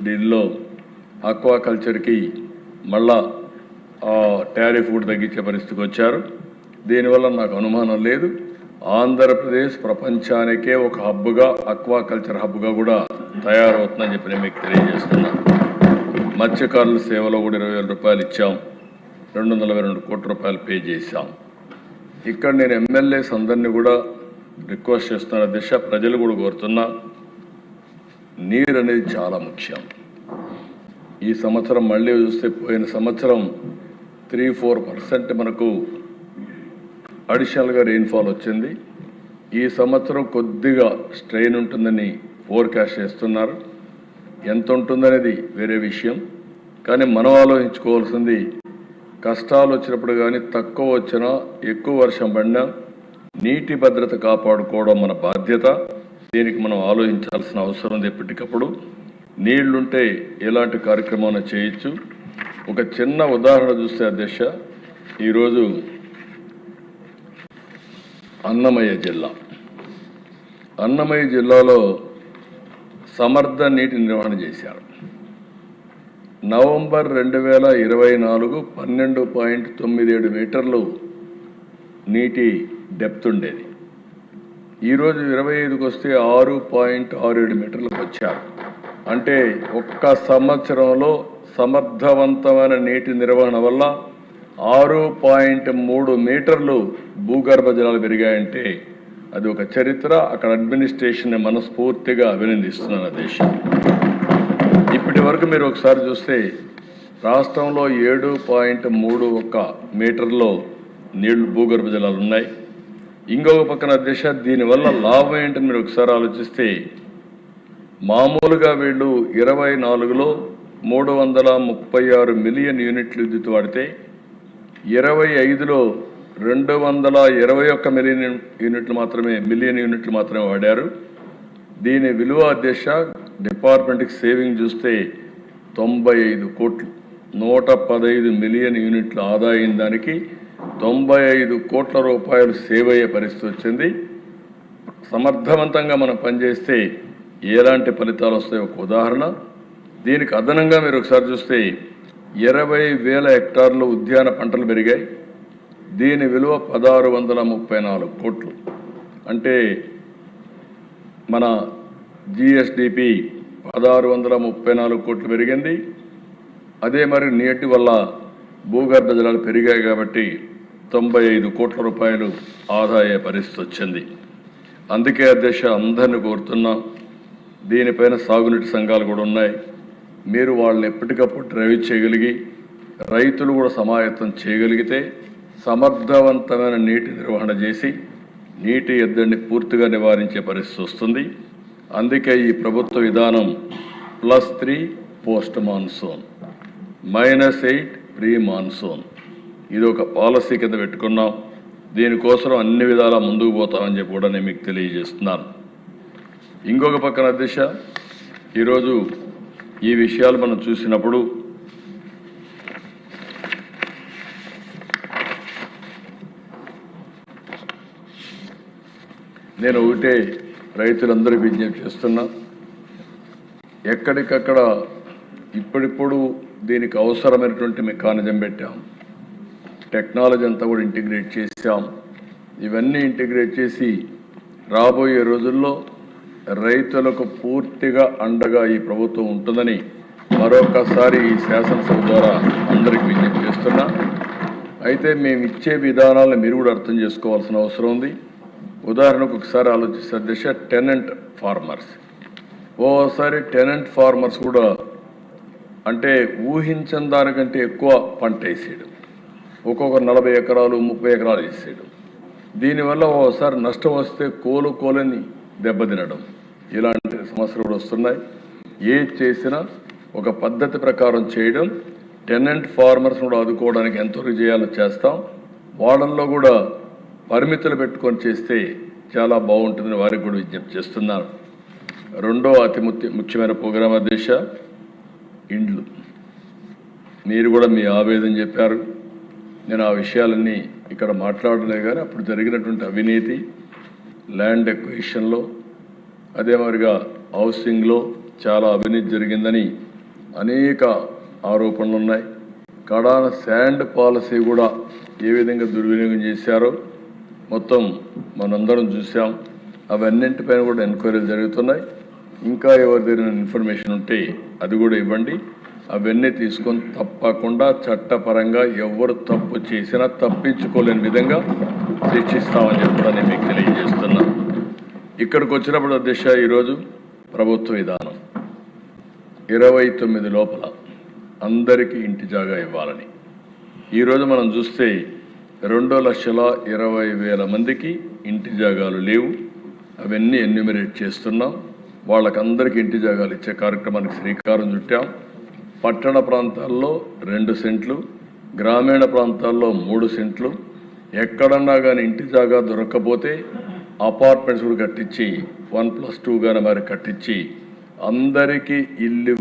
దీనిలో ఆక్వాకల్చర్కి మళ్ళా టారిఫ్ కూడా తగ్గించే పరిస్థితికి వచ్చారు. దీనివల్ల నాకు అనుమానం లేదు, ఆంధ్రప్రదేశ్ ప్రపంచానికే ఒక హబ్గా, ఆక్వాకల్చర్ హబ్గా కూడా తయారవుతుందని చెప్పి నేను మీకు తెలియజేస్తున్నాను. మత్స్యకారుల సేవలో కూడా 20,000 రూపాయలు ఇచ్చాం, 242 కోట్ల రూపాయలు పే చేశాం. ఇక్కడ నేను ఎమ్మెల్యేస్ అందరినీ కూడా రిక్వెస్ట్ చేస్తున్న దిశ, ప్రజలు కూడా కోరుతున్నా, నీరు అనేది చాలా ముఖ్యం. ఈ సంవత్సరం మళ్ళీ చూస్తే పోయిన సంవత్సరం 3-4% మనకు అడిషనల్గా రెయిన్ఫాల్ వచ్చింది. ఈ సంవత్సరం కొద్దిగా స్ట్రెయిన్ ఉంటుందని ఫోర్కాస్ట్ చేస్తున్నారు. ఎంత ఉంటుందనేది వేరే విషయం, కానీ మనం ఆలోచించుకోవాల్సింది, కష్టాలు వచ్చినప్పుడు కానీ తక్కువ వచ్చినా ఎక్కువ వర్షం పడినా నీటి భద్రత కాపాడుకోవడం మన బాధ్యత. దీనికి మనం ఆలోచించాల్సిన అవసరం ఉంది. ఎప్పటికప్పుడు నీళ్లుంటే ఎలాంటి కార్యక్రమాన్ని చేయొచ్చు. ఒక చిన్న ఉదాహరణ చూస్తే అధ్యక్ష, ఈరోజు అన్నమయ్య జిల్లాలో సమర్థ నీటి నిర్వహణ చేశారు. నవంబర్ 2024 12.97 మీటర్లు నీటి డెప్త్ ఉండేది. ఈరోజు 25కి వస్తే 6.67 మీటర్లకు వచ్చారు. అంటే ఒక్క సంవత్సరంలో సమర్థవంతమైన నీటి నిర్వహణ వల్ల 6.3 మీటర్లు భూగర్భ జలాలు పెరిగాయంటే అది ఒక చరిత్ర. అక్కడ అడ్మినిస్ట్రేషన్ మనస్ఫూర్తిగా అభినందిస్తున్నాను దేశం. ఇప్పటి వరకు మీరు ఒకసారి చూస్తే రాష్ట్రంలో 7.31 మీటర్లో నీళ్లు భూగర్భ జలాలు ఉన్నాయి. ఇంకొక పక్కన దిశ, దీనివల్ల లాభం ఏంటని మీరు ఒకసారి ఆలోచిస్తే, మామూలుగా వీళ్ళు 24లో 336 మిలియన్ యూనిట్లు విద్యుత్ వాడితే 25లో 221 మిలియన్ యూనిట్లు మాత్రమే వాడారు. దీని విలువ అధ్యక్ష డిపార్ట్మెంట్కి సేవింగ్ చూస్తే 95 కోట్లు, 115 మిలియన్ యూనిట్ల ఆదాయం, దానికి 95 కోట్ల రూపాయలు సేవ్ అయ్యే పరిస్థితి వచ్చింది. సమర్థవంతంగా మనం పనిచేస్తే ఎలాంటి ఫలితాలు వస్తాయో ఒక ఉదాహరణ. దీనికి అదనంగా మీరు ఒకసారి చూస్తే 20,000 హెక్టార్లు ఉద్యాన పంటలు పెరిగాయి. దీని విలువ 1634 కోట్లు. అంటే మన జిఎస్డిపి 1634 కోట్లు పెరిగింది. అదే మరి నీటి వల్ల భూగర్భ జలాలు పెరిగాయి కాబట్టి 95 కోట్ల రూపాయలు ఆదాయ పరిస్థితి వచ్చింది. అందుకే అధ్యక్ష అందరిని కోరుతున్నాం, దీనిపైన సాగునీటి సంఘాలు కూడా ఉన్నాయి. మీరు వాళ్ళని ఎప్పటికప్పుడు డ్రైవ్ చేయగలిగి, రైతులు కూడా సమాయత్తం చేయగలిగితే సమర్థవంతమైన నీటి నిర్వహణ చేసి నీటి ఎద్దడిని పూర్తిగా నివారించే పరిస్థితి వస్తుంది. అందుకే ఈ ప్రభుత్వ విధానం +3 పోస్ట్ మాన్సూన్, -8 ప్రీ మాన్సూన్, ఇది ఒక పాలసీ కింద పెట్టుకున్నాం. దీనికోసం అన్ని విధాలా ముందుకు పోతామని చెప్పి కూడా నేను మీకు తెలియజేస్తున్నాను. ఇంకొక పక్కన దిశ, ఈరోజు ఈ విషయాలు మనం చూసినప్పుడు నేను ఒకటే రైతులందరికీ విజ్ఞప్తి చేస్తున్నా, ఎక్కడికక్కడ ఇప్పుడిప్పుడు దీనికి అవసరమైనటువంటి మెకానిజం పెట్టాం, టెక్నాలజీ అంతా కూడా ఇంటిగ్రేట్ చేశాం. ఇవన్నీ ఇంటిగ్రేట్ చేసి రాబోయే రోజుల్లో రైతులకు పూర్తిగా అండగా ఈ ప్రభుత్వం ఉంటుందని మరొకసారి ఈ శాసనసభ ద్వారా అందరికీ విజ్ఞప్తి చేస్తున్నా. అయితే మేము ఇచ్చే విధానాలను మీరు కూడా అర్థం చేసుకోవాల్సిన అవసరం ఉంది. ఉదాహరణకు ఒకసారి ఆలోచిస్తే దిశ, టెనెంట్ ఫార్మర్స్, ఓసారి టెనెంట్ ఫార్మర్స్ కూడా అంటే ఊహించని దానికంటే ఎక్కువ పంట వేసేయడం, ఒక్కొక్క 40 ఎకరాలు 30 ఎకరాలు వేసేయడం. దీనివల్ల ఓసారి నష్టం వస్తే కోలని దెబ్బతినడం, ఇలాంటి సమస్యలు కూడా వస్తున్నాయి. ఏది చేసినా ఒక పద్ధతి ప్రకారం చేయడం, టెనెంట్ ఫార్మర్స్ కూడా ఆదుకోవడానికి ఎంతవరకు చేయాలో చేస్తాం. వాళ్ళల్లో కూడా పరిమితులు పెట్టుకొని చేస్తే చాలా బాగుంటుందని వారికి కూడా విజ్ఞప్తి చేస్తున్నారు. రెండో అతి ముఖ్యమైన ప్రోగ్రాం అధ్యక్ష, ఇండ్లు. మీరు కూడా మీ ఆవేదన చెప్పారు, నేను ఆ విషయాలన్నీ ఇక్కడ మాట్లాడలేదు. కానీ అప్పుడు జరిగినటువంటి అవినీతి, ల్యాండ్ ఎక్విజిషన్లో, అదే మరిగా హౌసింగ్లో చాలా అవినీతి జరిగిందని అనేక ఆరోపణలు ఉన్నాయి. కడాన శాండ్ పాలసీ కూడా ఏ విధంగా దుర్వినియోగం చేశారో మొత్తం మనందరం చూసాం. అవన్నింటిపైన కూడా ఎంక్వైరీలు జరుగుతున్నాయి. ఇంకా ఎవరి దగ్గర ఇన్ఫర్మేషన్ ఉంటే అది కూడా ఇవ్వండి. అవన్నీ తీసుకొని తప్పకుండా చట్టపరంగా ఎవరు తప్పు చేసినా తప్పించుకోలేని విధంగా శిక్షిస్తామని చెప్పి నేను మీకు తెలియజేస్తున్నా. ఇక్కడికి వచ్చినప్పుడు అధ్యక్ష, ఈరోజు ప్రభుత్వ విధానం 29 లోపల అందరికీ ఇంటి జాగా ఇవ్వాలని. ఈరోజు మనం చూస్తే 2,20,000 మందికి ఇంటి జాగాలు లేవు. అవన్నీ ఎన్యూమరేట్ చేస్తున్నాం. వాళ్ళకందరికీ ఇంటి జాగాలు ఇచ్చే కార్యక్రమానికి శ్రీకారం చుట్టాం. పట్టణ ప్రాంతాల్లో 2 సెంట్లు, గ్రామీణ ప్రాంతాల్లో 3 సెంట్లు. ఎక్కడన్నా కానీ ఇంటి జాగా దొరకకపోతే అపార్ట్మెంట్స్ కూడా కట్టించి 1+2 గానే మరి కట్టించి అందరికీ ఇల్లు